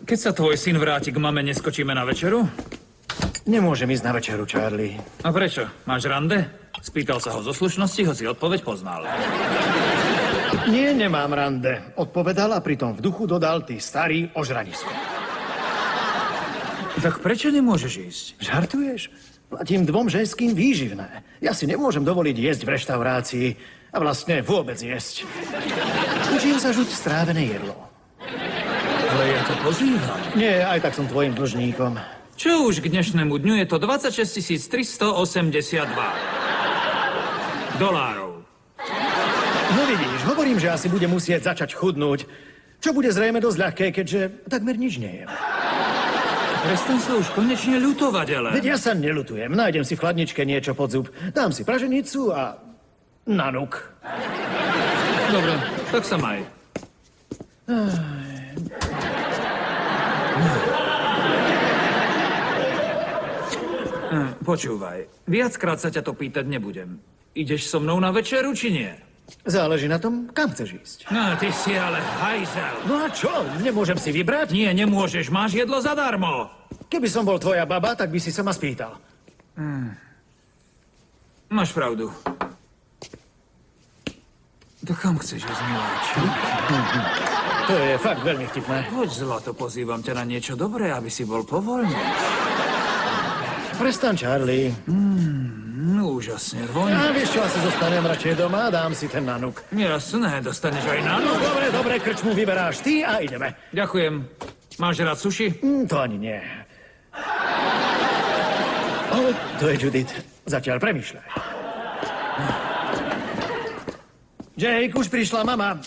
Keď sa tvoj syn vráti k mame, neskočíme na večeru? Nemôžem ísť na večeru, Charlie. A prečo? Máš rande? Spýtal sa ho zo slušnosti, hoci odpoveď poznal. Nie, nemám rande. Odpovedal a pritom v duchu dodal ty starý ožranisko. Tak prečo nemôžeš ísť? Žartuješ? Platím 2 ženským výživné. Ja si nemôžem dovoliť jesť v reštaurácii a vlastne vôbec jesť. Učím sa žuť strávené jedlo. Ale ja to pozývam. Nie, aj tak som tvojim dlžníkom. Čo už k dnešnému dňu je to 26 382 dolárov. No vidíš, hovorím, že asi budem musieť začať chudnúť. Čo bude zrejme dosť ľahké, keďže takmer nič nejem. Prestan sa už konečne ľutovať, ale... Veď ja sa neľutujem. Nájdem si v chladničke niečo pod zub. Dám si praženicu a nanuk. Dobre, tak sa maj. Počúvaj, viackrát sa ťa to pýtať nebudem. Ideš so mnou na večeru, či nie? Záleží na tom, kam chceš ísť. No, ty si ale hajzel. No a čo? Nemôžem si vybrať? Nie, nemôžeš, máš jedlo zadarmo. Keby som bol tvoja baba, tak by si sa ma spýtal. Máš pravdu. To kam chceš ísť, miláč? To je fakt veľmi vtipné. Poď, zlato, pozývam ťa na niečo dobré, aby si bol povoľný. Prestan, Charlie. Úžasne, voň. A vieš čo, asi zostanem radšej doma a dám si ten nanuk. Jasné, dostaneš aj na No dobre, krčmu vyberáš ty a ideme. Ďakujem. Máš rád sushi? To ani nie. O, to je Judith. Zatiaľ premýšľaj. Jake, už prišla mama.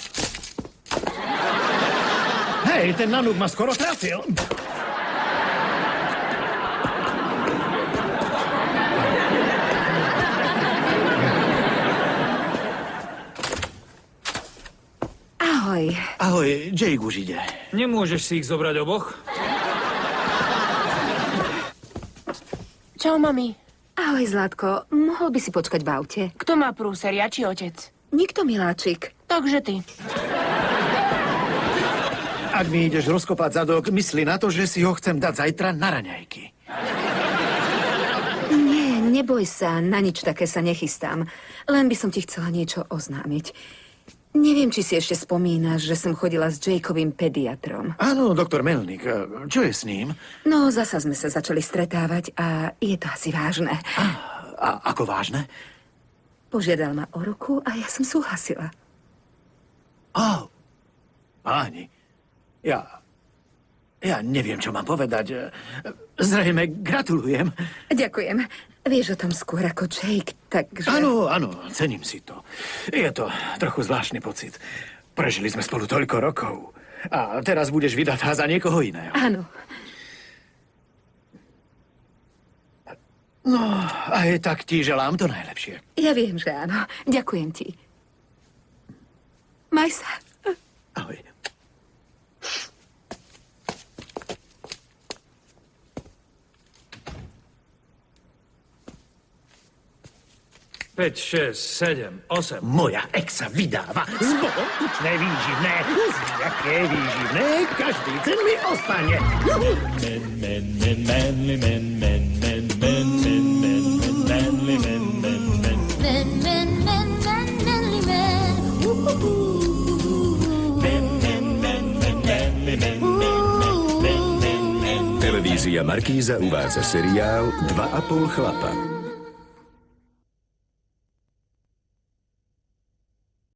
Hej, ten nanuk ma skoro trafil. Ahoj. Ahoj, Jake už ide. Nemôžeš si ich zobrať oboch? Čau, mami. Ahoj, Zlatko. Mohol by si počkať v aute? Kto má prúser, ja či otec? Nikto, miláčik. Takže ty. Ak mi ideš rozkopať zadok, mysli na to, že si ho chcem dať zajtra na raňajky. Nie, neboj sa, na nič také sa nechystám. Len by som ti chcela niečo oznámiť. Neviem, či si ešte spomínaš, že som chodila s Jakeovým pediatrom. Áno, doktor Melnik. Čo je s ním? No, zasa sme sa začali stretávať a je to asi vážne. A ako vážne? Požiadal ma o ruku a ja som súhlasila. Páni, ja neviem, čo mám povedať. Zrejme gratulujem. Ďakujem. Vieš o tom skôr ako Jake, takže... Áno, cením si to. Je to trochu zvláštny pocit. Prežili sme spolu toľko rokov. A teraz budeš vydatá za niekoho iného. Áno. No, aj tak ti želám to najlepšie. Ja viem, že áno. Ďakujem ti. Maj sa. Ahoj. Päť, 6, 7, 8. Moja ex sa vydáva z Bohom tučné výživné. Uzri, aké výživné, každý cen mi ostane. Televízia Markíza uvádza seriál 2,5 chlapa.